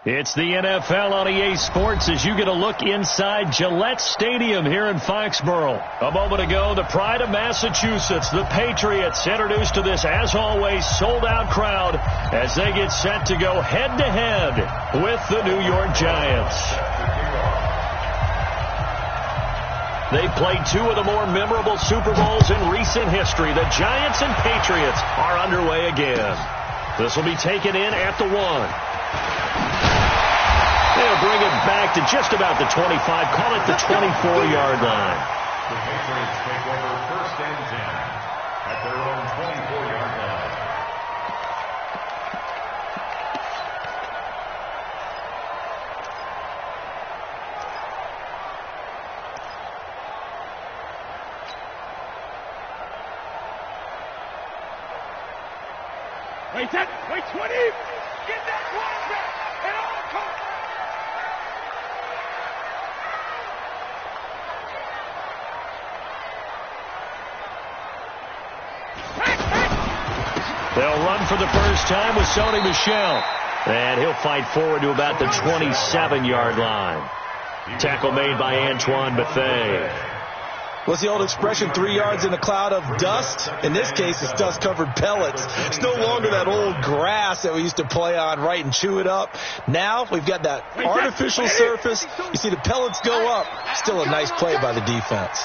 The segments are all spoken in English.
It's the NFL on EA Sports as you get a look inside Gillette Stadium here in Foxborough. A moment ago, the pride of Massachusetts, the Patriots, introduced to this, as always, sold-out crowd as they get set to go head-to-head with the New York Giants. They played two of the more memorable Super Bowls in recent history. The Giants and Patriots are underway again. This will be taken in at the 1. They'll bring it back to just about the 25, call it the 24-yard line. The Patriots take over 1st and 10 at their own 24-yard line. Wait 10, wait 20, get that quarterback, and all come. They'll run for the first time with Sony Michel. And he'll fight forward to about the 27-yard line. Tackle made by Antoine Bethea. What's the old expression, 3 yards in a cloud of dust? In this case, it's dust-covered pellets. It's no longer that old grass that we used to play on, right, and chew it up. Now we've got that artificial surface. You see the pellets go up. Still a nice play by the defense.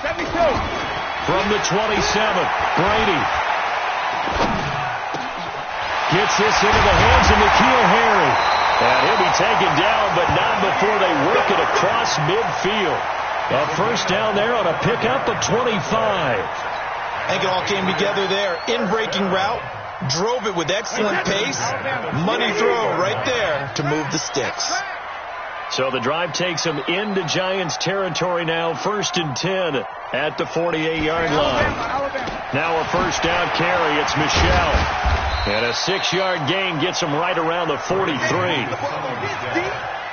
72. From the 27, Brady gets this into the hands of N'Keal Harry. And he'll be taken down, but not before they work it across midfield. A first down there on a pickup of 25. I think it all came together there. In-breaking route, drove it with excellent pace. Money throw right there to move the sticks. So the drive takes them into Giants territory now, 1st and 10 at the 48-yard line. Now a first down carry. It's Michel. And a 6-yard gain gets them right around the 43.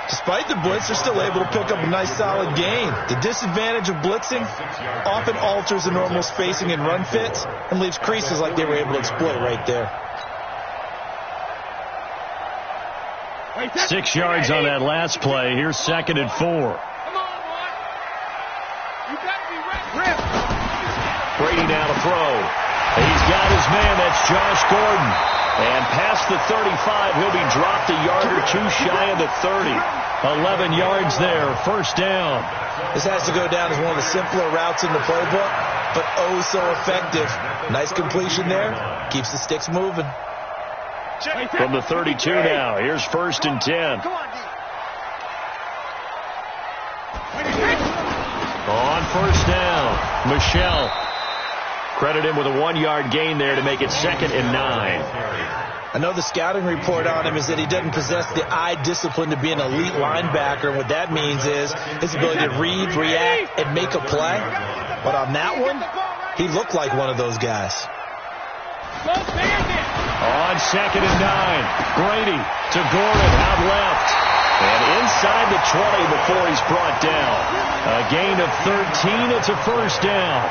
Despite the blitz, they're still able to pick up a nice solid gain. The disadvantage of blitzing often alters the normal spacing and run fits and leaves creases like they were able to exploit right there. 6 yards on that last play. Here's 2nd and 4. Come on, boy. You gotta be ready. Brady now to throw. He's got his man. That's Josh Gordon. And past the 35, he'll be dropped a yard or two shy of the 30. 11 yards there. First down. This has to go down as one of the simpler routes in the playbook, but oh so effective. Nice completion there. Keeps the sticks moving. From the 32 now. Here's 1st and 10. On first down, Michel. Credit him with a 1-yard gain there to make it 2nd and 9. I know the scouting report on him is that he doesn't possess the eye discipline to be an elite linebacker. And what that means is his ability to read, react, and make a play. But on that one, he looked like one of those guys. On 2nd and 9, Brady to Gordon out left. And inside the 20 before he's brought down. A gain of 13. It's a first down.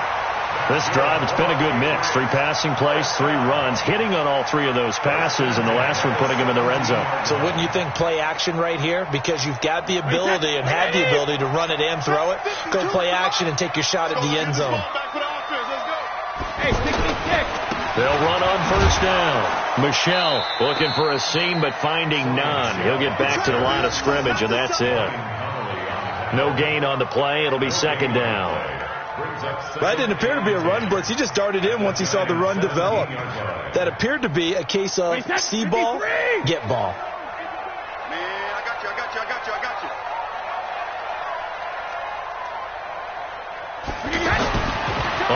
This drive, it's been a good mix. 3 passing plays, 3 runs, hitting on all 3 of those passes, and the last one putting him in the red zone. So wouldn't you think play action right here? Because you've got the ability and had the ability to run it and throw it. Go play action and take your shot at the end zone. They'll run on first down. Michel looking for a seam, but finding none. He'll get back to the line of scrimmage, and that's it. No gain on the play. It'll be 2nd down. That didn't appear to be a run blitz. He just darted in once he saw the run develop. That appeared to be a case of see ball, get ball. Man, I got you.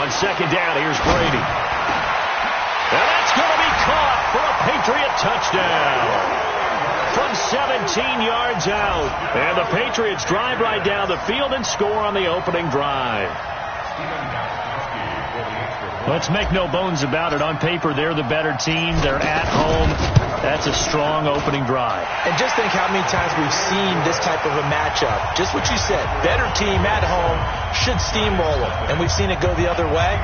On 2nd down, here's Brady. And that's going to be caught for a Patriot touchdown. From 17 yards out. And the Patriots drive right down the field and score on the opening drive. Let's make no bones about it. On paper, they're the better team. They're at home. That's a strong opening drive. And just think how many times we've seen this type of a matchup. Just what you said, better team at home should steamroll them. And we've seen it go the other way.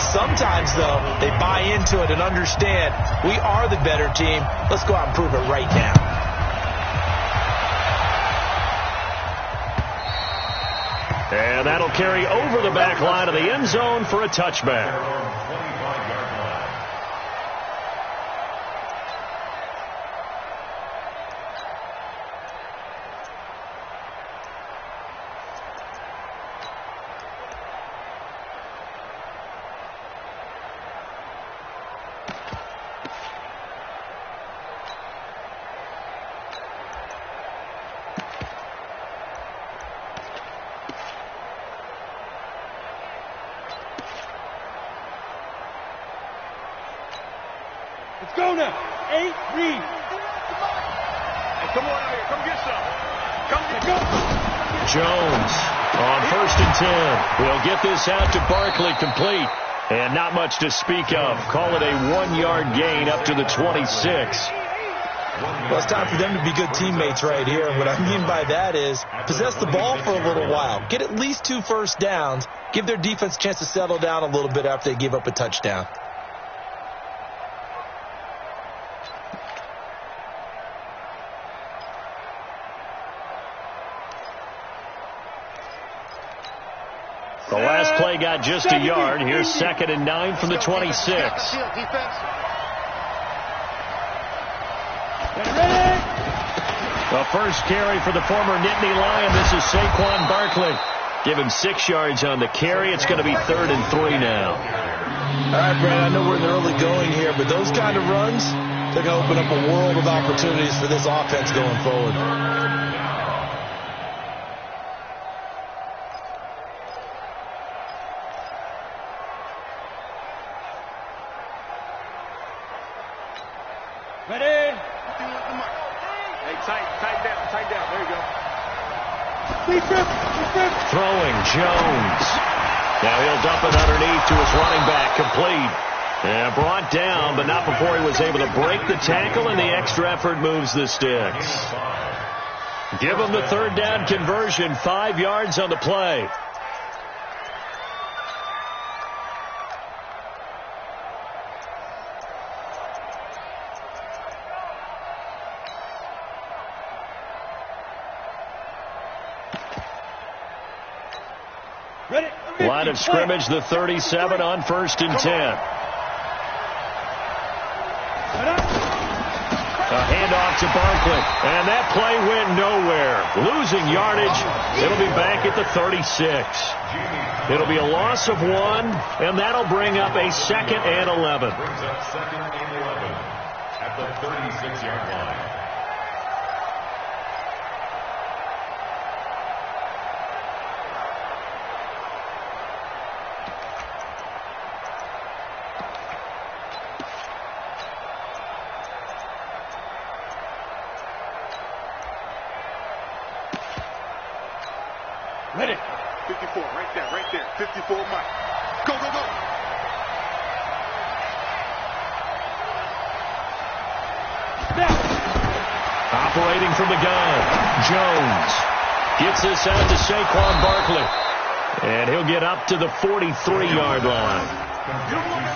Sometimes, though, they buy into it and understand we are the better team. Let's go out and prove it right now. And that'll carry over the back line of the end zone for a touchback. Let's go now. 8, read. Hey, come on out here. Come get some. Come get go. Jones on 1st and 10. We'll get this out to Barkley, complete. And not much to speak of. Call it a 1-yard gain up to the 26. Well, it's time for them to be good teammates right here. What I mean by that is possess the ball for a little while. Get at least 2 first downs. Give their defense a chance to settle down a little bit after they give up a touchdown. The last play got just a yard. Here's 2nd and 9 from the 26. The first carry for the former Nittany Lion. This is Saquon Barkley. Give him 6 yards on the carry. It's going to be 3rd and 3 now. All right, Brad, I know we're in the early going here, but those kind of runs, they're going to open up a world of opportunities for this offense going forward. Ready? Hey, tighten down. There you go. Throwing Jones. Now he'll dump it underneath to his running back, complete. And brought down, but not before he was able to break the tackle, and the extra effort moves the sticks. Give him the 3rd down conversion, 5 yards on the play. Line of scrimmage, the 37 on 1st and 10. A handoff to Barkley, and that play went nowhere. Losing yardage. It'll be back at the 36. It'll be a loss of 1, and that'll bring up a 2nd and 11. Brings up 2nd and 11 at the 36-yard line. Ready? 54, right there. 54, Mike. Go. Now. Operating from the gun, Jones gets this out to Saquon Barkley. And he'll get up to the 43-yard line.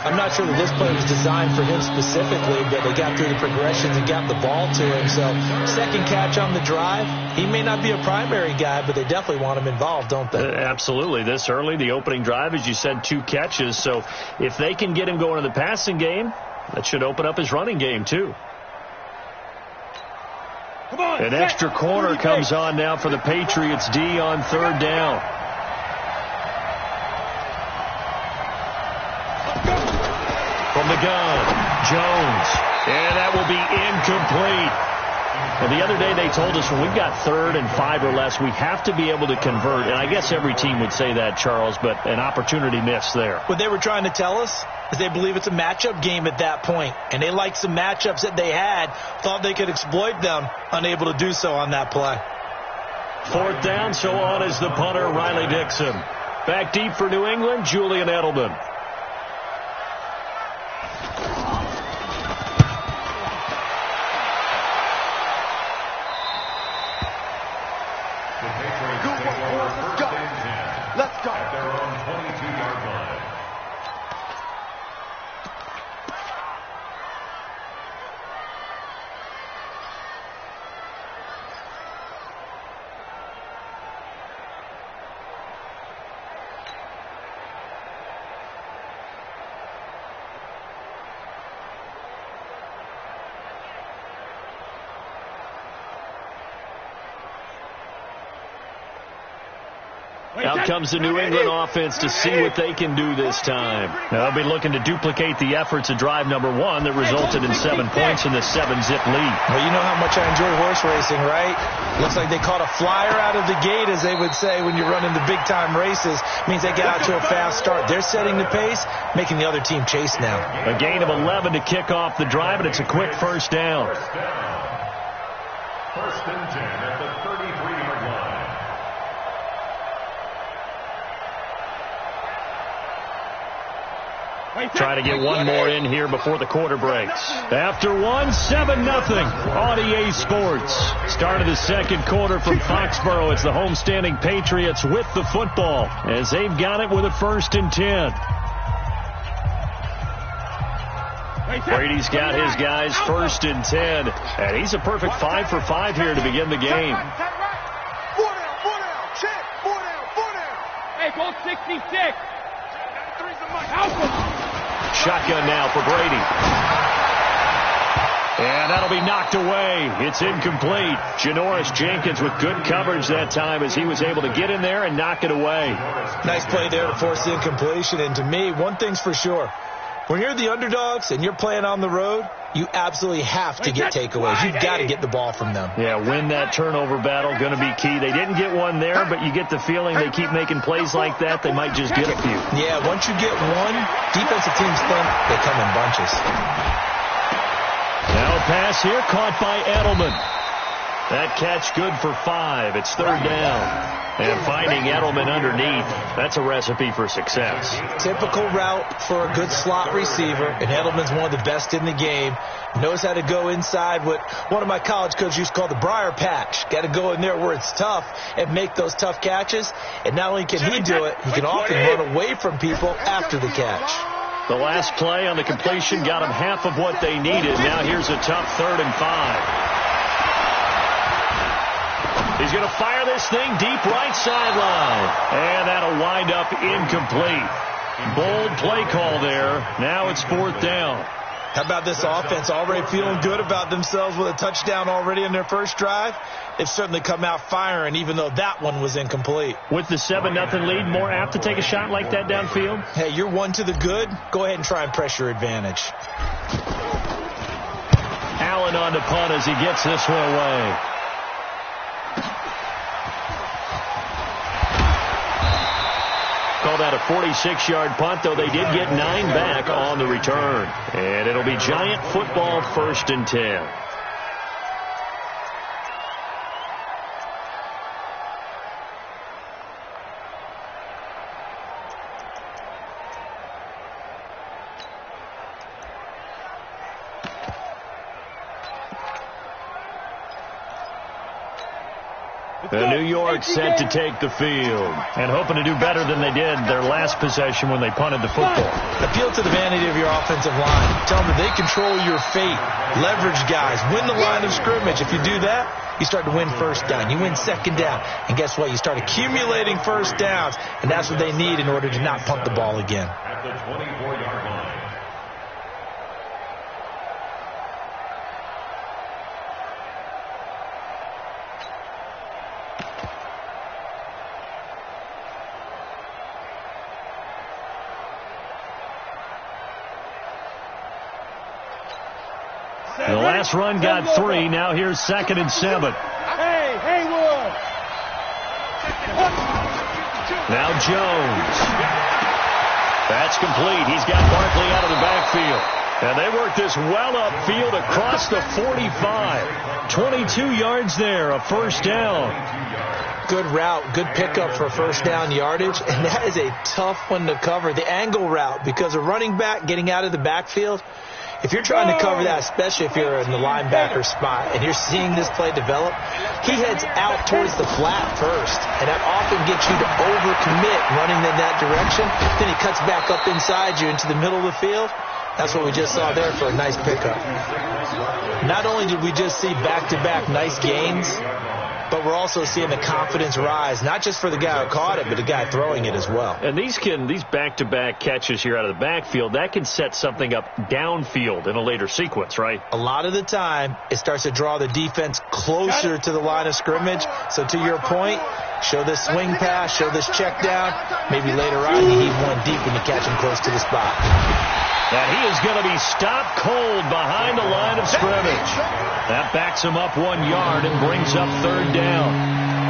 I'm not sure that this play was designed for him specifically, but they got through the progressions and got the ball to him. So 2nd catch on the drive. He may not be a primary guy, but they definitely want him involved, don't they? Absolutely. This early, the opening drive, as you said, 2 catches. So if they can get him going in the passing game, that should open up his running game too. Come on, an extra corner comes on now for the Patriots D on 3rd down. From the gun, Jones. And that will be incomplete. And the other day they told us when we've got 3rd and 5 or less, we have to be able to convert. And I guess every team would say that, Charles, but an opportunity missed there. What they were trying to tell us is they believe it's a matchup game at that point. And they liked some matchups that they had, thought they could exploit them, unable to do so on that play. 4th down, so on is the punter, Riley Dixon. Back deep for New England, Julian Edelman. over first and 10. Let's go. At their own 22-yard line. Out comes the New England offense to see what they can do this time. They'll be looking to duplicate the efforts of drive number 1 that resulted in 7 points in the 7-zip lead. Well, you know how much I enjoy horse racing, right? Looks like they caught a flyer out of the gate, as they would say when you're running the big-time races. Means they get out to a fast start. They're setting the pace, making the other team chase now. A gain of 11 to kick off the drive, and it's a quick first down. First and 10 at the 33-yard line. Try to get one more in here before the quarter breaks. After 1, 7-0 on EA Sports. Start of the second quarter from Foxborough. It's the homestanding Patriots with the football as they've got it with a 1st and 10. Brady's got his guys 1st and 10. And he's a perfect 5 for 5 here to begin the game. 4 down. Check. 4 down. Hey, go 66. Shotgun now for Brady. And that'll be knocked away. It's incomplete. Janoris Jenkins with good coverage that time as he was able to get in there and knock it away. Nice play there to force the incompletion. And to me, one thing's for sure. When you're the underdogs and you're playing on the road, you absolutely have to get takeaways. You've got to get the ball from them. Yeah, win that turnover battle, going to be key. They didn't get one there, but you get the feeling they keep making plays like that, they might just get a few. Yeah, once you get one, defensive teams think they come in bunches. Now a pass here, caught by Edelman. That catch good for 5. It's 3rd down. And finding Edelman underneath, that's a recipe for success. Typical route for a good slot receiver, and Edelman's one of the best in the game. Knows how to go inside what one of my college coaches used to call the briar patch. Got to go in there where it's tough and make those tough catches. And not only can he do it, he can often run away from people after the catch. The last play on the completion got him half of what they needed. Now here's a tough 3rd and 5. He's going to fire this thing deep right sideline. And that'll wind up incomplete. Bold play call there. Now it's 4th down. How about this offense already feeling good about themselves with a touchdown already in their first drive? They've certainly come out firing, even though that one was incomplete. With the 7-0 lead, more apt to take a shot like that downfield? Hey, you're 1 to the good. Go ahead and try and press your advantage. Allen on the punt as he gets this one away. Call that a 46-yard punt, though they did get 9 back on the return. And it'll be Giant football 1st and 10. New York set to take the field and hoping to do better than they did their last possession when they punted the football. Appeal to the vanity of your offensive line. Tell them that they control your fate. Leverage guys. Win the line of scrimmage. If you do that, you start to win 1st down. You win 2nd down. And guess what? You start accumulating 1st downs. And that's what they need in order to not punt the ball again. At the 24-yard line. The last run got 3. Now here's 2nd and 7. Hey, Haywood. Now Jones. That's complete. He's got Barkley out of the backfield. And they work this well upfield across the 45. 22 yards there, a 1st down. Good route, good pickup for 1st down yardage, and that is a tough one to cover. The angle route, because a running back getting out of the backfield, If you're trying to cover that, especially if you're in the linebacker spot and you're seeing this play develop, he heads out towards the flat first, and that often gets you to overcommit running in that direction. Then he cuts back up inside you into the middle of the field. That's what we just saw there for a nice pickup. Not only did we just see back-to-back nice gains, but we're also seeing the confidence rise, not just for the guy who caught it, but the guy throwing it as well. And these back-to-back catches here out of the backfield, that can set something up downfield in a later sequence, right? A lot of the time, it starts to draw the defense closer to the line of scrimmage. So to your point, show this swing pass, show this check down. Maybe later on you heave one deep when you catch him close to the spot. And he is going to be stopped cold behind the line of scrimmage. That backs him up 1 yard and brings up third down.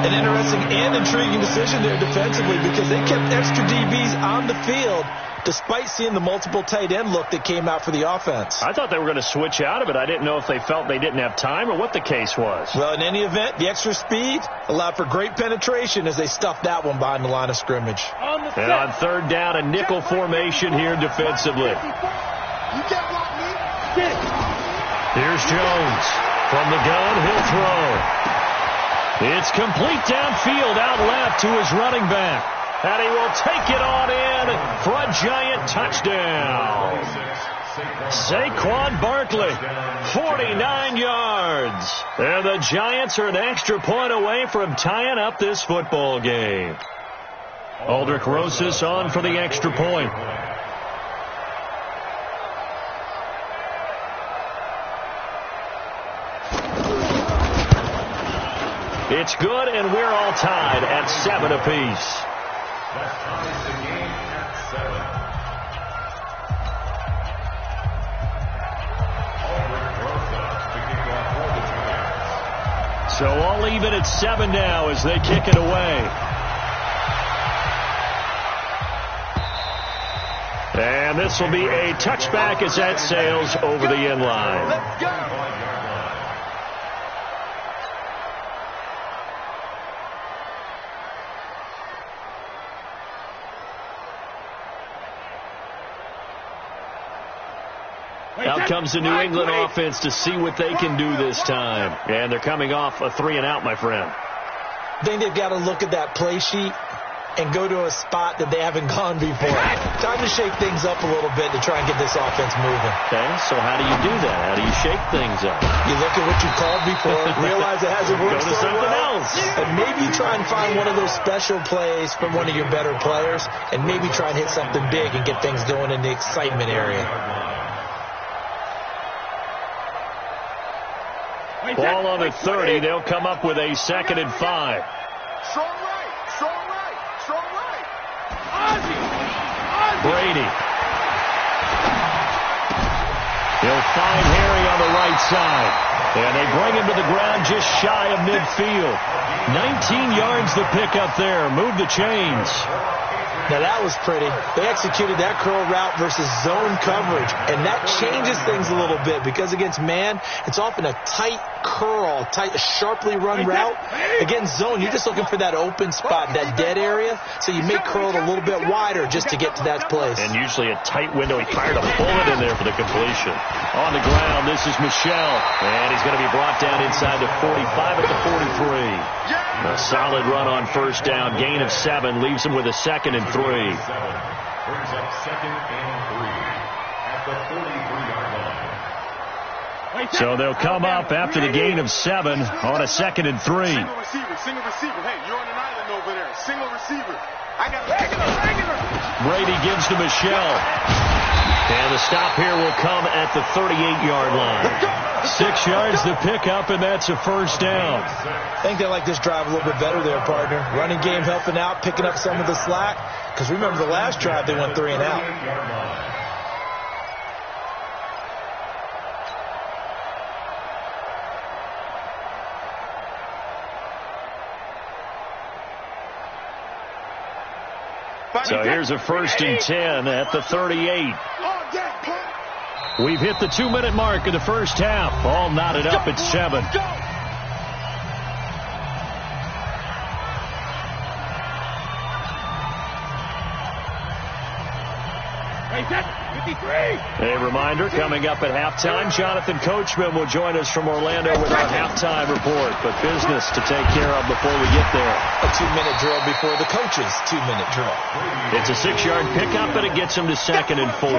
An interesting and intriguing decision there defensively because they kept extra DBs on the field despite seeing the multiple tight end look that came out for the offense. I thought they were going to switch out of it. I didn't know if they felt they didn't have time or what the case was. Well, in any event, the extra speed allowed for great penetration as they stuffed that one behind the line of scrimmage. And on third down, a nickel formation here defensively. Here's Jones. From the gun, he'll throw. It's complete downfield out left to his running back. And he will take it on in for a giant touchdown. Saquon Barkley, 49 yards. And the Giants are an extra point away from tying up this football game. Aldrich Rosas on for the extra point. It's good, and we're all tied at 7 apiece. That ties the game at 7. So all even at 7 now as they kick it away. And this will be a touchback as that sails over the end line. Let's go. Out comes the New England offense to see what they can do this time. And they're coming off a 3-and-out, my friend. I think they've got to look at that play sheet and go to a spot that they haven't gone before. Time to shake things up a little bit to try and get this offense moving. Okay, so how do you do that? How do you shake things up? You look at what you called before, realize it hasn't worked Go to so something well, else. and maybe try and find one of those special plays from one of your better players, and maybe try and hit something big and get things going in the excitement area. Ball on the 30. They'll come up with a 2nd and 5. Strong right. Strong right. Strong right. Ozzie. Brady. He'll find Harry on the right side. And they bring him to the ground just shy of midfield. 19 yards to pick up there. Move the chains. Now that was pretty. They executed that curl route versus zone coverage, and that changes things a little bit because against man, it's often a tight curl, tight, sharply run route. Against zone, you're just looking for that open spot, that dead area, so you may curl it a little bit wider just to get to that place. And usually a tight window. He fired a bullet in there for the completion. On the ground, this is Michel, and he's going to be brought down inside the 45 at the 43. A solid run on first down. Gain of 7 leaves him with a 2nd and 3. Brings up 2nd and 3 at the 43-yard line. So they'll come up after the gain of 7 on a 2nd and 3. Single receiver. Single receiver. Hey, you're on an island over there. Single receiver. I got regular. Brady gives to Michel. And the stop here will come at the 38-yard line. 6 yards to pick up, and that's a first down. I think they like this drive a little bit better there, partner. Running game helping out, picking up some of the slack. Because remember the last drive, they went 3-and-out. So here's a 1st and 10 at the 38. We've hit the 2-minute mark of the first half. All knotted up at 7. A reminder, coming up at halftime, Jonathan Coachman will join us from Orlando with our halftime report. But business to take care of before we get there. A 2-minute drill before the coach's 2-minute drill. It's a 6-yard pickup, and it gets him to 2nd and 4.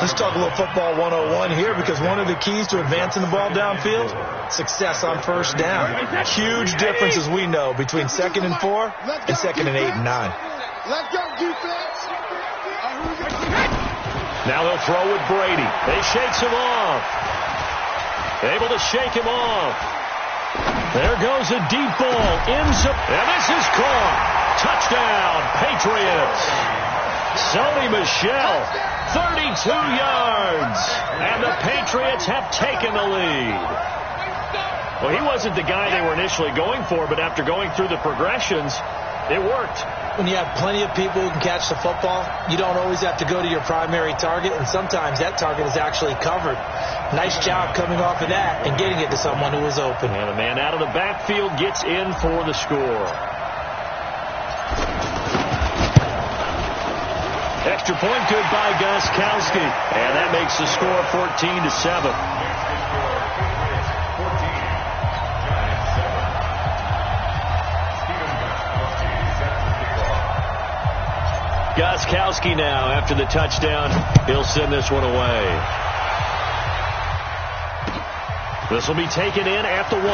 Let's talk a little football 101 here, because one of the keys to advancing the ball downfield, success on first down. Huge difference, as we know, between 2nd and 4 and 2nd and 8 and 9. Let's go, defense. Now they'll throw with Brady. They shakes him off. Able to shake him off. There goes a deep ball. Ends up. And this is caught. Touchdown, Patriots. Sony Michel, 32 yards. And the Patriots have taken the lead. Well, he wasn't the guy they were initially going for, but after going through the progressions, it worked. When you have plenty of people who can catch the football, you don't always have to go to your primary target, and sometimes that target is actually covered. Nice job coming off of that and getting it to someone who was open. And a man out of the backfield gets in for the score. Extra point good by Gostkowski. And that makes the score 14-7. Gostkowski now, after the touchdown, he'll send this one away. This will be taken in at the 1.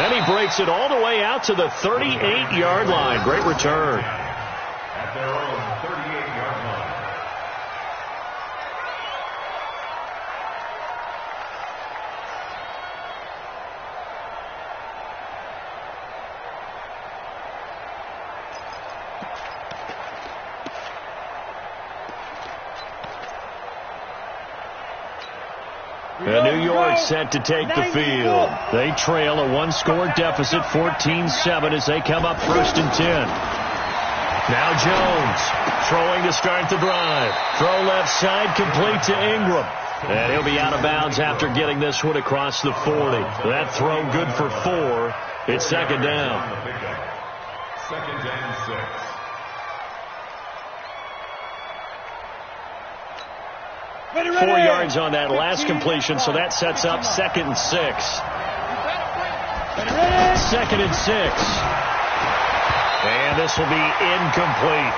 And he breaks it all the way out to the 38-yard line. Great return. At their own 38-yard line. New York set to take the field. They trail a 1-score deficit, 14-7, as they come up 1st and 10. Now Jones throwing to start the drive. Throw left side, complete to Ingram. And he'll be out of bounds after getting this one across the 40. That throw good for 4. It's 2nd down. 2nd and 6. Ready. 4 yards on that last completion, so that sets up 2nd and 6. 2nd and 6. And this will be incomplete.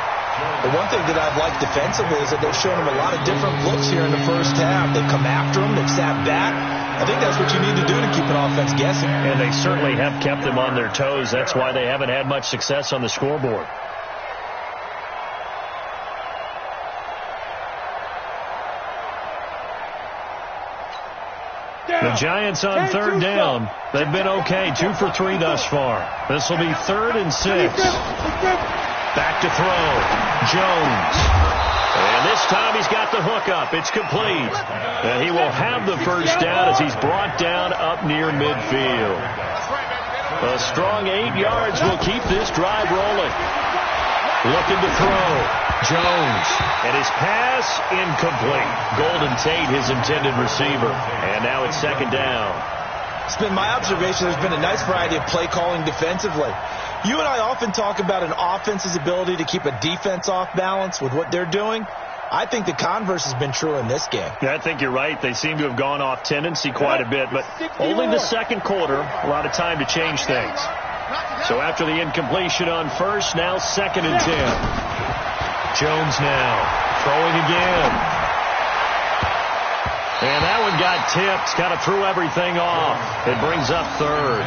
The one thing that I've liked defensively is that they've shown him a lot of different looks here in the first half. They've come after him. They've sat back. I think that's what you need to do to keep an offense guessing. And they certainly have kept them on their toes. That's why they haven't had much success on the scoreboard. The Giants on 3rd down. They've been okay, 2 for 3 thus far. This will be 3rd and 6. Back to throw. Jones. And this time he's got the hook up. It's complete. And he will have the first down as he's brought down up near midfield. A strong 8 yards will keep this drive rolling. Looking to throw. Jones. And his pass incomplete. Golden Tate, his intended receiver. And now it's 2nd down. It's been my observation there's been a nice variety of play calling defensively. You and I often talk about an offense's ability to keep a defense off balance with what they're doing. I think the converse has been true in this game. Yeah, I think you're right. They seem to have gone off tendency quite a bit, but only the 2nd quarter, a lot of time to change things. So after the incompletion on first, now 2nd and 10. Jones now throwing again. And that one got tipped. Kind of threw everything off. It brings up 3rd.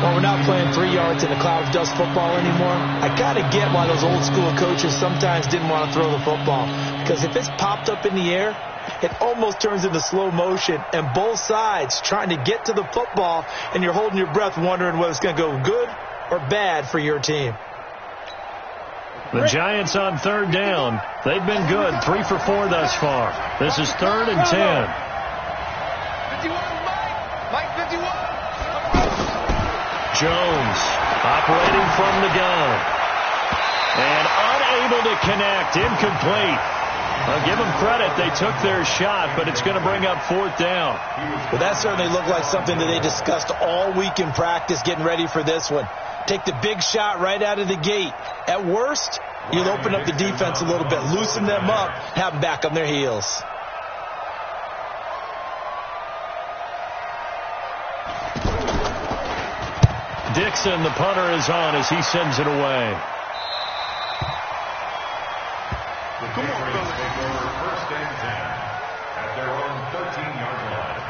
Well, we're not playing 3 yards in a cloud of dust football anymore. I kind of get why those old school coaches sometimes didn't want to throw the football. Because if it's popped up in the air, it almost turns into slow motion. And both sides trying to get to the football, and you're holding your breath wondering whether it's going to go good or bad for your team. The Giants on 3rd down. They've been good, 3 for 4 thus far. This is 3rd and 10. 51. Jones operating from the gun. And unable to connect. Incomplete. I'll give them credit. They took their shot, but it's going to bring up 4th down. Well, that certainly looked like something that they discussed all week in practice getting ready for this one. Take the big shot right out of the gate. At worst, you'll open up the defense a little bit, loosen them up, have them back on their heels. Dixon, the punter, is on as he sends it away. Come on, fellas. Take over 1st and 10 at their own 13-yard line.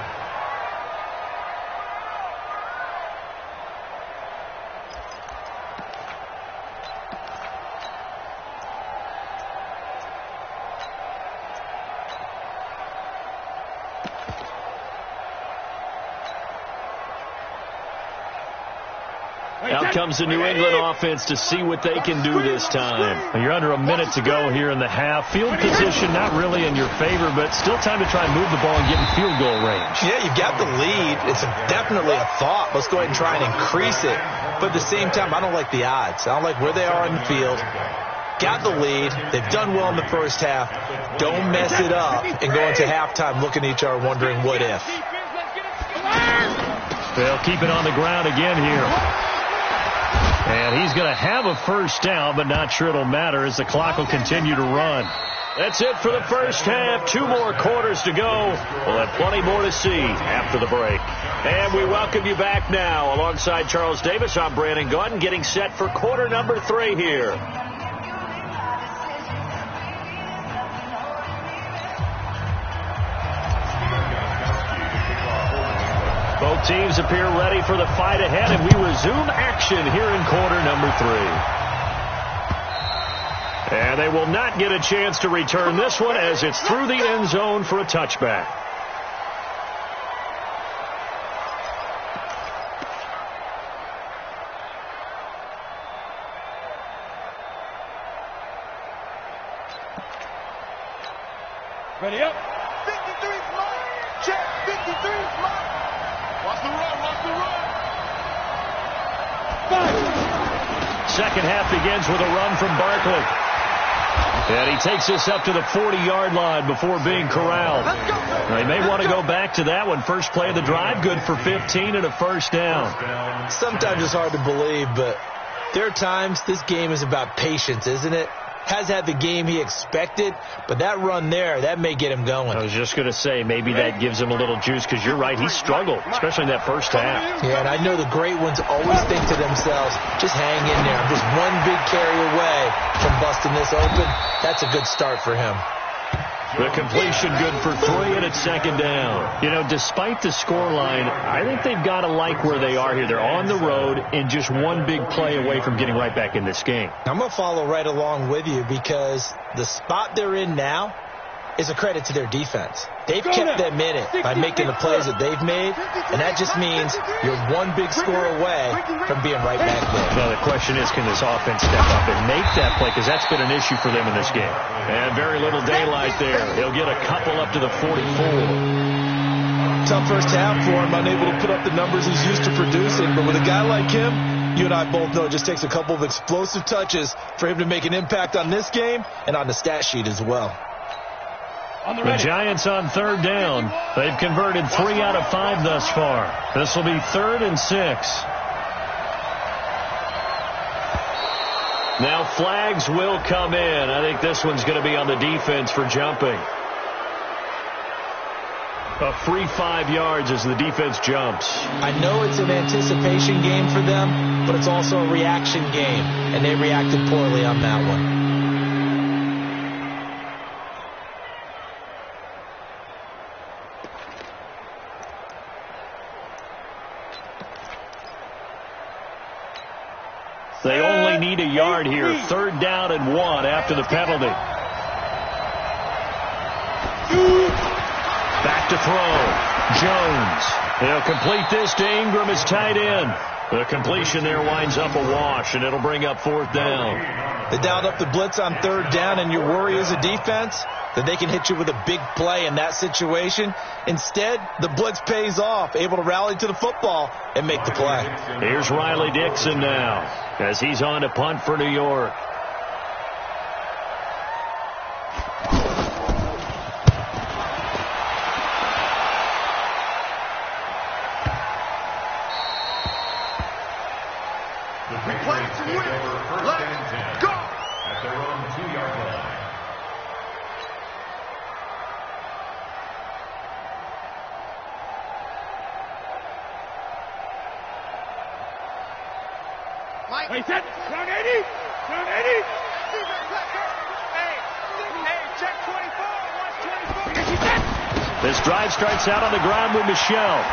Out comes the New England offense to see what they can do this time. You're under a minute to go here in the half. Field position not really in your favor, but still time to try and move the ball and get in field goal range. Yeah, you've got the lead. It's definitely a thought. Let's go ahead and try and increase it. But at the same time, I don't like the odds. I don't like where they are in the field. Got the lead. They've done well in the first half. Don't mess it up and go into halftime looking at each other wondering what if. They'll keep it on the ground again here. And he's going to have a 1st down, but not sure it'll matter as the clock will continue to run. That's it for the first half. 2 more quarters to go. We'll have plenty more to see after the break. And we welcome you back now. Alongside Charles Davis, I'm Brandon Gunn, getting set for quarter number 3 here. Both teams appear ready for the fight ahead, and we resume action here in quarter number 3. And they will not get a chance to return this one as it's through the end zone for a touchback. Ready up. 53 smart. Check. 53 smart. Watch the run. Watch the run. 5. Second half begins with a run from Barkley. And he takes this up to the 40-yard line before being corralled. They may want to go back to that one. First play of the drive, good for 15 and a 1st down. Sometimes it's hard to believe, but there are times this game is about patience, isn't it? Has had the game he expected, but that run there, that may get him going. I was just going to say, maybe that gives him a little juice, because you're right, he struggled, especially in that first half. Yeah, and I know the great ones always think to themselves, just hang in there. I'm just one big carry away from busting this open. That's a good start for him. The completion good for 3, and it's 2nd down. You know, despite the scoreline, I think they've got to like where they are here. They're on the road and just one big play away from getting right back in this game. I'm going to follow right along with you because the spot they're in now is a credit to their defense. They've kept them in it by making the plays that they've made, and that just means you're one big score away from being right back there. Well, the question is, can this offense step up and make that play? Because that's been an issue for them in this game. And very little daylight there. He'll get a couple up to the 44. Tough first half for him, unable to put up the numbers he's used to producing. But with a guy like him, you and I both know it just takes a couple of explosive touches for him to make an impact on this game and on the stat sheet as well. The Giants on 3rd down. They've converted 3 out of 5 thus far. This will be 3rd and 6. Now flags will come in. I think this one's going to be on the defense for jumping. A free 5 yards as the defense jumps. I know it's an anticipation game for them, but it's also a reaction game, and they reacted poorly on that one. They only need a yard here. 3rd down and 1 after the penalty. Back to throw. Jones. He'll complete this to Ingram as tight end. The completion there winds up a wash, and it'll bring up 4th down. They dialed up the blitz on 3rd down, and your worry as a defense that they can hit you with a big play in that situation. Instead, the blitz pays off, able to rally to the football and make the play. Here's Riley Dixon now as he's on to punt for New York. first and 10 at their own 2-yard line. Wait, set. Down 80. Down 80. Hey, check 24. Watch 24. This drive starts out on the ground with Michelle.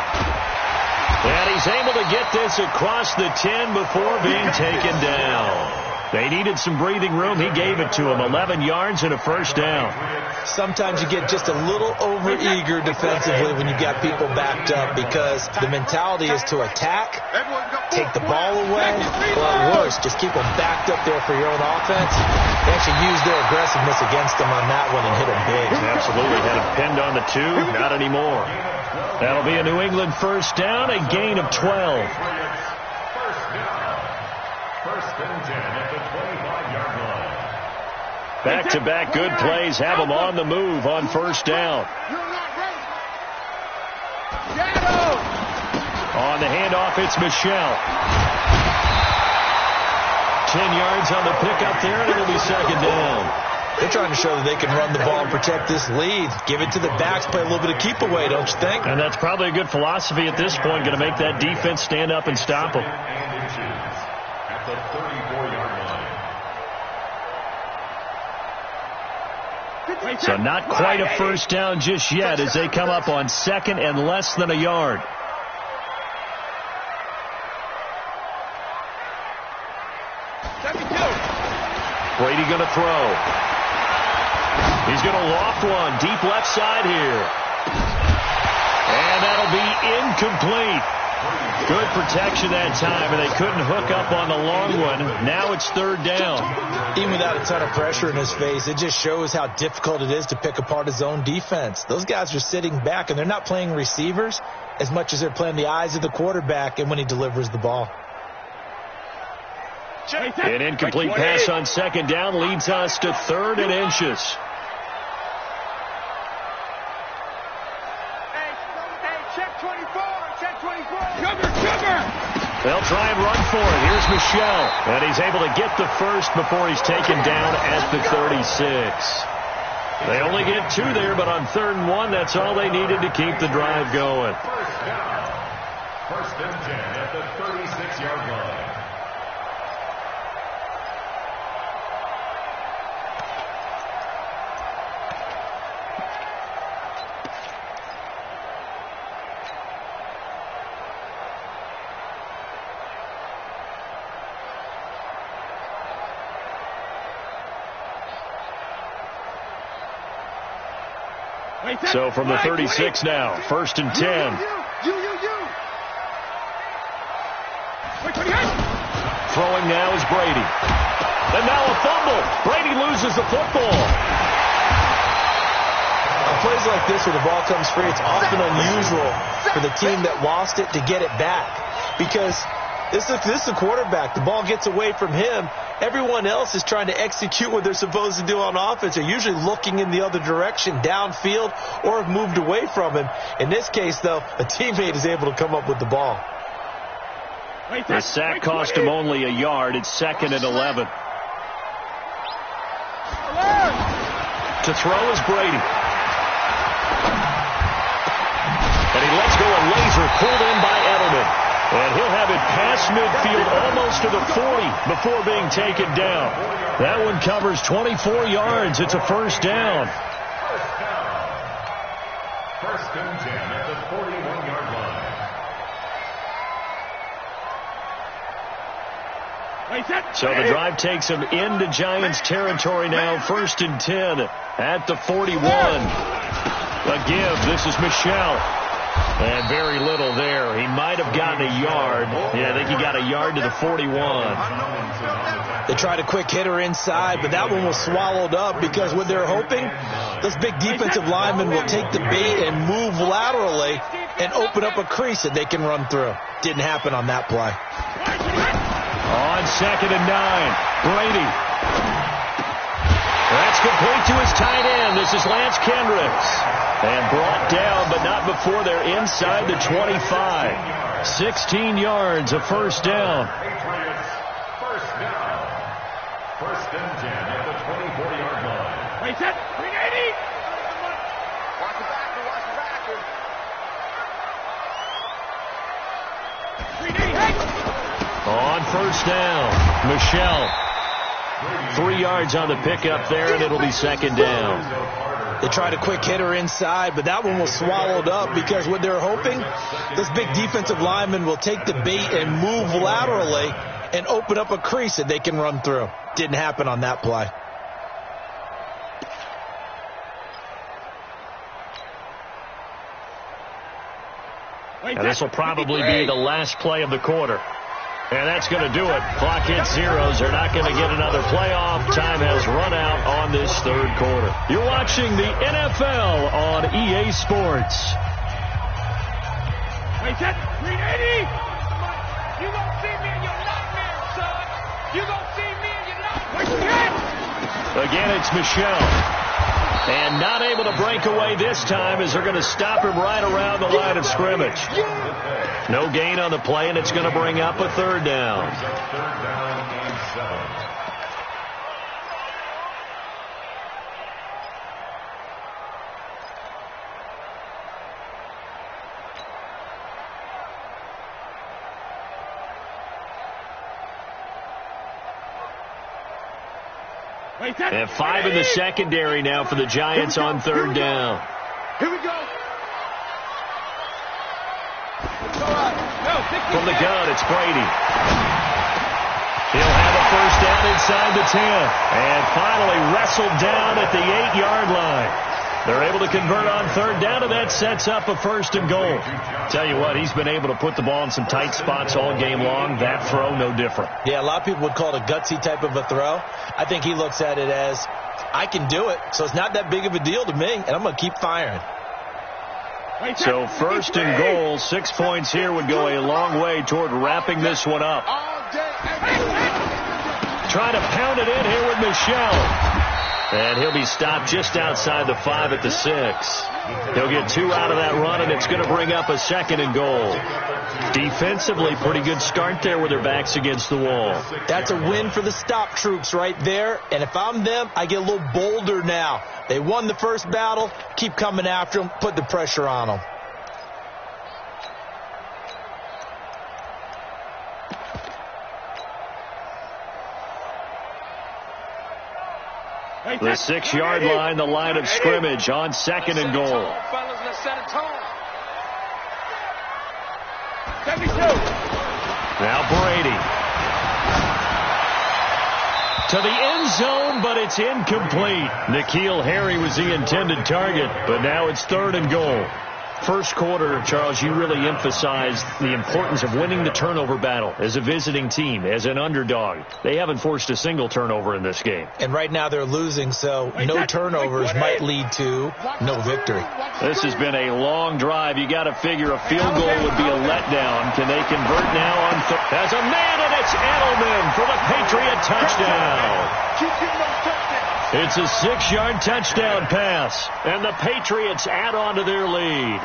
And he's able to get this across the 10 before being taken down. They needed some breathing room. He gave it to them. 11 yards and a first down. Sometimes you get just a little over-eager defensively when you've got people backed up because the mentality is to attack, take the ball away, or worse, just keep them backed up there for your own offense. They actually used their aggressiveness against them on that one and hit them big. Absolutely. Had him pinned on the 2. Not anymore. That'll be a New England first down, a gain of 12. First and 10 at the 25-yard line. Back-to-back good plays have them on the move on first down. On the handoff, it's Michelle. 10 yards on the pickup there, and it'll be second down. They're trying to show that they can run the ball and protect this lead. Give it to the backs, play a little bit of keep away, don't you think? And that's probably a good philosophy at this point, going to make that defense stand up and stop them. At the 34-yard line. So not quite a first down just yet as they come up on second and less than a yard. Brady going to throw. He's going to loft one deep left side here. And that'll be incomplete. Good protection that time, and they couldn't hook up on the long one. Now it's third down. Even without a ton of pressure in his face, it just shows how difficult it is to pick apart his own defense. Those guys are sitting back, and they're not playing receivers as much as they're playing the eyes of the quarterback and when he delivers the ball. An incomplete pass on second down leads us to third and inches. They'll try and run for it. Here's Michelle. And he's able to get the first before he's taken down at the 36. They only get 2 there, but on 3rd and 1, that's all they needed to keep the drive going. First down. First and 10 at the 36-yard line. So from the 36 now, 1st and 10. Throwing now is Brady. And now a fumble. Brady loses the football. On plays like this where the ball comes free, it's often unusual for the team that lost it to get it back. Because this is a quarterback. The ball gets away from him. Everyone else is trying to execute what they're supposed to do on offense. They're usually looking in the other direction, downfield, or have moved away from him. In this case, though, a teammate is able to come up with the ball. The sack cost him only a yard. It's 2nd and 11. To throw is Brady. And he lets go a laser pulled in by Edelman. And he'll have it past midfield almost to the 40 before being taken down. That one covers 24 yards. It's a first down. First and 10 at the 41-yard line. So the drive takes him into Giants territory now. 1st and 10 at the 41. A give. This is Michelle. And very little there. He might have gotten a yard. Yeah, I think he got a yard to the 41. They tried a quick hitter inside, but that one was swallowed up because what they're hoping, those big defensive linemen will take the bait and move laterally and open up a crease that they can run through. Didn't happen on that play. On 2nd and 9, Brady. That's complete to his tight end. This is Lance Kendricks. And brought down, but not before they're inside the 25. 16 yards, a first down. Patriots, first down. First and 10 at the 24-yard line. Wait, set. 380. Watch the backer. Watch the backer. 380. Hey. On first down, Michelle. 3 yards on the pickup there, and it'll be second down. They tried a quick hitter inside, but that one was swallowed up because what they're hoping, this big defensive lineman will take the bait and move laterally and open up a crease that they can run through. Didn't happen on that play. Now this will probably be the last play of the quarter. And that's going to do it. Clock hits zeros. They're not going to get another playoff. Time has run out on this third quarter. You're watching the NFL on EA Sports. Wait, set. 380. You gonna see me in your nightmare, son. You gonna see me in your nightmare. Again, it's Michelle. And not able to break away this time as they're going to stop him right around the line of scrimmage. No gain on the play, and it's going to bring up a third down. Third down and 7. And 5 in the secondary now for the Giants on third down. Here we go. From the gun, it's Brady. He'll have a first down inside the 10. And finally wrestled down at the 8-yard line. They're able to convert on third down, and that sets up a first and goal. Tell you what, he's been able to put the ball in some tight spots all game long. That throw, no different. Yeah, a lot of people would call it a gutsy type of a throw. I think he looks at it as, I can do it, so it's not that big of a deal to me, and I'm going to keep firing. So first and goal, 6 points here would go a long way toward wrapping this one up. Trying to pound it in here with Michelle. And he'll be stopped just outside the 5 at the 6. He'll get 2 out of that run, and it's going to bring up a second and goal. Defensively, pretty good start there with their backs against the wall. That's a win for the stop troops right there. And if I'm them, I get a little bolder now. They won the first battle. Keep coming after them. Put the pressure on them. The 6-yard line, the line of scrimmage on second and goal. Now Brady. To the end zone, but it's incomplete. N'Keal Harry was the intended target, but now it's third and goal. First quarter, Charles, you really emphasized the importance of winning the turnover battle as a visiting team, as an underdog. They haven't forced a single turnover in this game. And right now they're losing, so no turnovers might lead to no victory. This has been a long drive. You got to figure a field goal would be a letdown. Can they convert now on third? There's a man, and it's Edelman for the Patriot touchdown. It's a 6-yard touchdown pass, and the Patriots add on to their lead.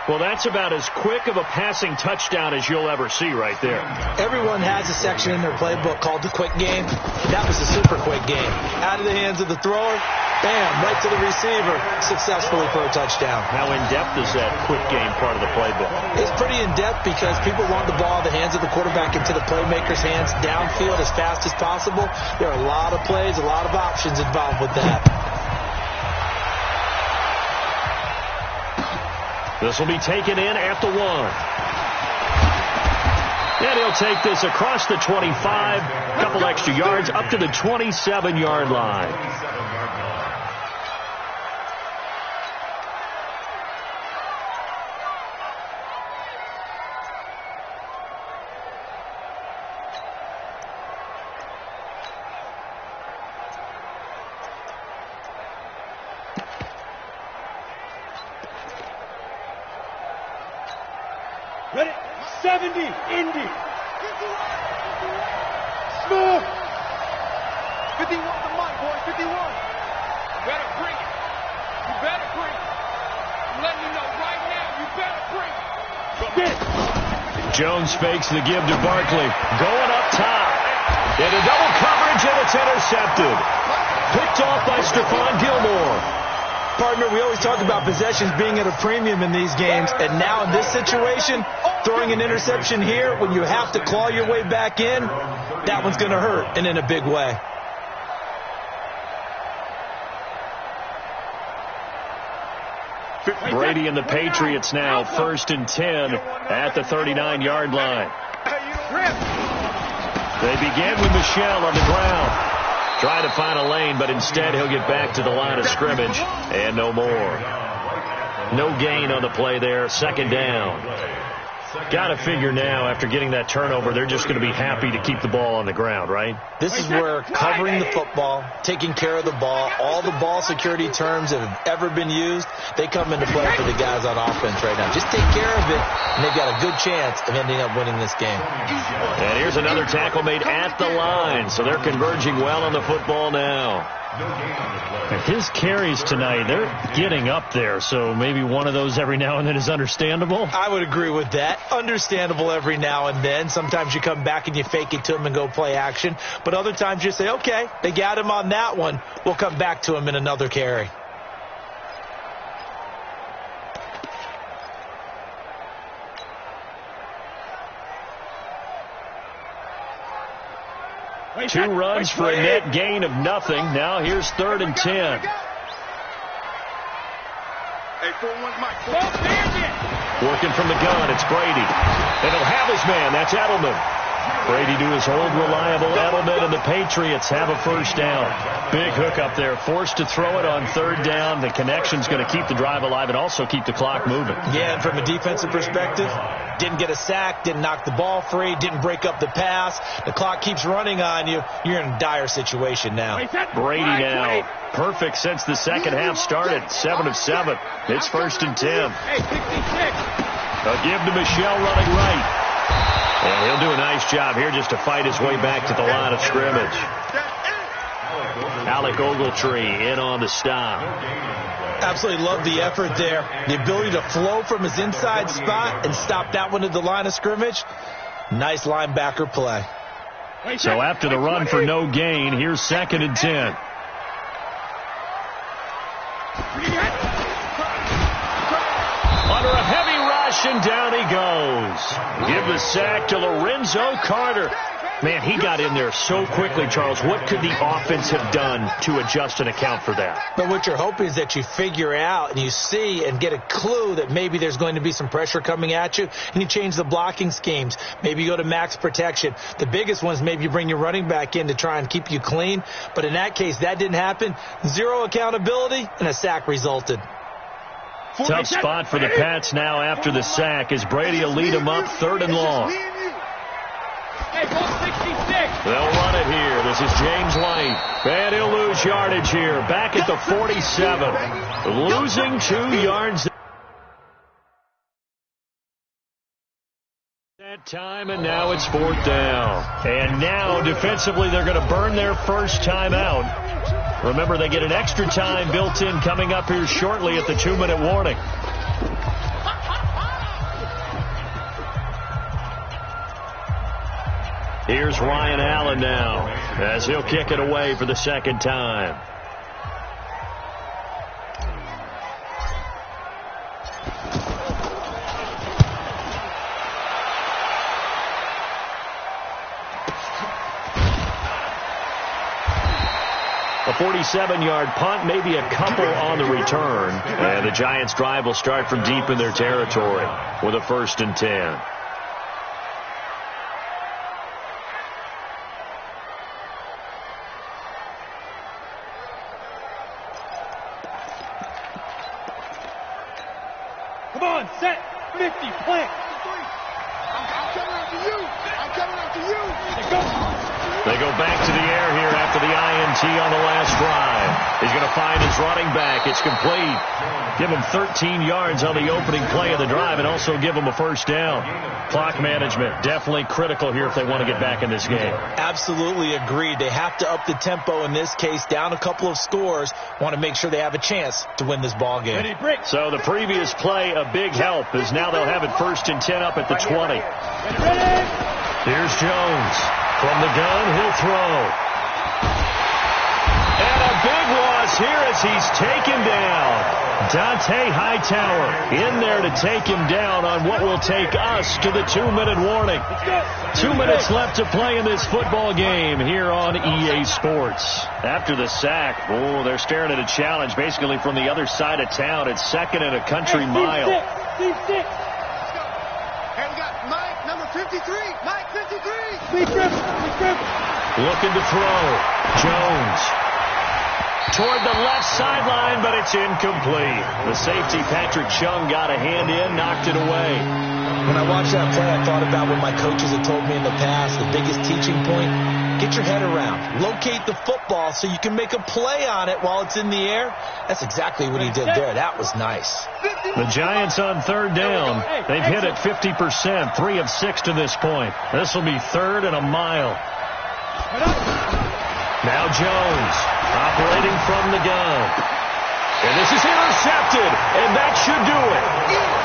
Well, that's about as quick of a passing touchdown as you'll ever see right there. Everyone has a section in their playbook called the quick game. That was a super quick game. Out of the hands of the thrower, bam, right to the receiver, successfully for a touchdown. How in-depth is that quick game part of the playbook? It's pretty in-depth because people want the ball in the hands of the quarterback into the playmaker's hands downfield as fast as possible. There are a lot of plays, a lot of options involved with that. This will be taken in at the 1. And he'll take this across the 25, a couple extra yards, up to the 27-yard line. Ready? 70, Indy. Smooth. 51 the mic, boys, 51. Better bring it. You better bring it. I'm letting you know right now, you better bring it. Jones fakes the give to Barkley. Going up top. Into double coverage, and it's intercepted. Picked off by Stephon Gilmore. Partner, we always talk about possessions being at a premium in these games, and now in this situation, throwing an interception here when you have to claw your way back in, that one's going to hurt, and in a big way. Brady and the Patriots now 1st and 10 at the 39-yard line. They begin with Michel on the ground. Trying to find a lane, but instead he'll get back to the line of scrimmage and no more. No gain on the play there. 2nd down. Got to figure now, after getting that turnover, they're just going to be happy to keep the ball on the ground, right? This is where covering the football, taking care of the ball, all the ball security terms that have ever been used, they come into play for the guys on offense right now. Just take care of it, and they've got a good chance of ending up winning this game. And here's another tackle made at the line, so they're converging well on the football now. His carries tonight, they're getting up there, so maybe one of those every now and then is understandable. I would agree with that. Understandable every now and then. Sometimes you come back and you fake it to him and go play action. But other times you say, okay, they got him on that one. We'll come back to him in another carry. Two runs for a net gain of nothing. Now here's 3rd and 10. Working from the gun, it's Brady. And he'll have his man. That's Edelman. Brady to his old reliable Edelman, and the Patriots have a 1st down. Big hook up there. Forced to throw it on 3rd down. The connection's going to keep the drive alive and also keep the clock moving. Yeah, and from a defensive perspective, didn't get a sack, didn't knock the ball free, didn't break up the pass. The clock keeps running on you. You're in a dire situation now. Brady now. Perfect since the second half started. 7 of 7. It's 1st and 10. A give to Michel running right. And he'll do a nice job here just to fight his way back to the line of scrimmage. Alec Ogletree in on the stop. Absolutely love the effort there. The ability to flow from his inside spot and stop that one at the line of scrimmage. Nice linebacker play. So after the run for no gain, here's 2nd and 10. Under a heavy rush, and down he goes. Give the sack to Lorenzo Carter. Man, he got in there so quickly, Charles. What could the offense have done to adjust and account for that? But what you're hoping is that you figure out and you see and get a clue that maybe there's going to be some pressure coming at you, and you change the blocking schemes. Maybe you go to max protection. The biggest one is maybe you bring your running back in to try and keep you clean. But in that case, that didn't happen. Zero accountability, and a sack resulted. Tough spot for the Pats now after the sack as Brady will lead them up 3rd and long. They'll run it here. This is James White. And he'll lose yardage here. Back at the 47. Losing 2 yards. That time, and now it's 4th down. And now, defensively, they're going to burn their first time out. Remember, they get an extra time built in coming up here shortly at the 2-minute warning. Here's Ryan Allen now as he'll kick it away for the 2nd time. A 47-yard punt, maybe a couple on the return. And the Giants' drive will start from deep in their territory with a 1st and 10. Come on, set, 50, plant. I'm coming after you. I'm coming after you. They go back to the air here after the INT on the last drive. He's going to find his running back. It's complete. Give him 13 yards on the opening play of the drive and also give him a 1st down. Clock management definitely critical here if they want to get back in this game. Absolutely agreed. They have to up the tempo in this case, down a couple of scores. Want to make sure they have a chance to win this ball game. So the previous play, a big help, as now they'll have it 1st and 10 up at the 20. Here's Jones. From the gun, he'll throw. is here as he's taken down. Dante Hightower in there to take him down on what will take us to the 2-minute warning. 2 minutes left to play in this football game here on EA Sports. After the sack, they're staring at a challenge basically from the other side of town. It's 2nd and a country mile. And we got Mike, number 53. Mike, 53. Looking to throw. Jones. Toward the left sideline, but it's incomplete. The safety, Patrick Chung, got a hand in, knocked it away. When I watched that play, I thought about what my coaches had told me in the past. The biggest teaching point, get your head around. Locate the football so you can make a play on it while it's in the air. That's exactly what he did there. That was nice. The Giants on 3rd down. They've hit it 50%, 3 of 6 to this point. This will be 3rd and a mile. Now Jones operating from the gun. And this is intercepted, and that should do it.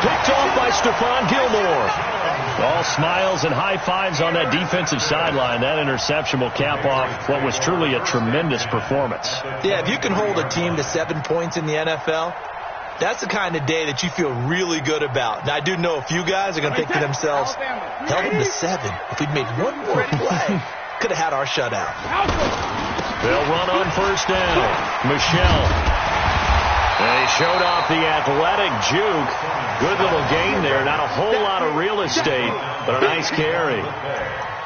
Picked off by Stephon Gilmore. All smiles and high fives on that defensive sideline. That interception will cap off what was truly a tremendous performance. Yeah, if you can hold a team to 7 points in the NFL, that's the kind of day that you feel really good about. Now, I do know a few guys are going to think to themselves, held them to 7. If we'd made one more play, could have had our shutout. They'll run on 1st down. Michelle. They showed off the athletic juke. Good little gain there. Not a whole lot of real estate, but a nice carry.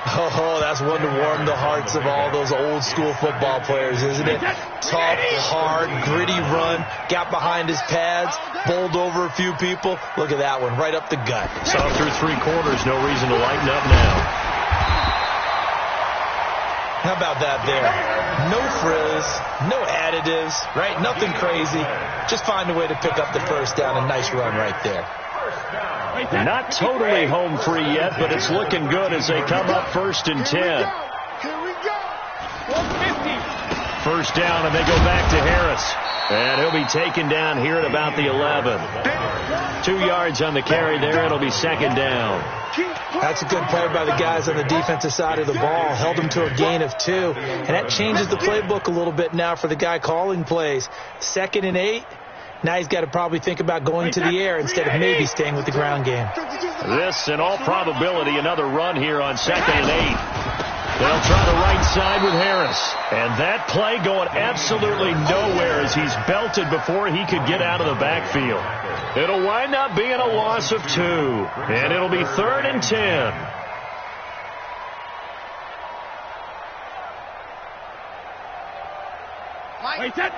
Oh, that's one to warm the hearts of all those old school football players, isn't it? Tough, hard, gritty run. Got behind his pads. Bowled over a few people. Look at that one, right up the gut. Saw through 3 quarters. No reason to lighten up now. How about that there? No frills, no additives, right? Nothing crazy. Just find a way to pick up the 1st down. A nice run right there. Not totally home free yet, but it's looking good as they come up 1st and 10. Here we go. 150. 1st down, and they go back to Harris. And he'll be taken down here at about the 11. 2 yards on the carry there. It'll be 2nd down. That's a good play by the guys on the defensive side of the ball. Held them to a gain of 2. And that changes the playbook a little bit now for the guy calling plays. 2nd and 8. Now he's got to probably think about going to the air instead of maybe staying with the ground game. This, in all probability, another run here on 2nd and 8. They'll try the right side with Harris. And that play going absolutely nowhere as he's belted before he could get out of the backfield. It'll wind up being a loss of 2. And it'll be 3rd and 10. Wait, keep it up,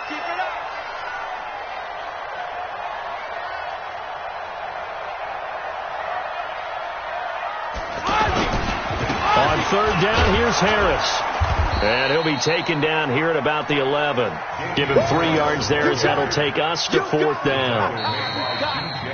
keep it up. On 3rd down, here's Harris. And he'll be taken down here at about the 11. Give him 3 yards there as that'll take us to 4th down.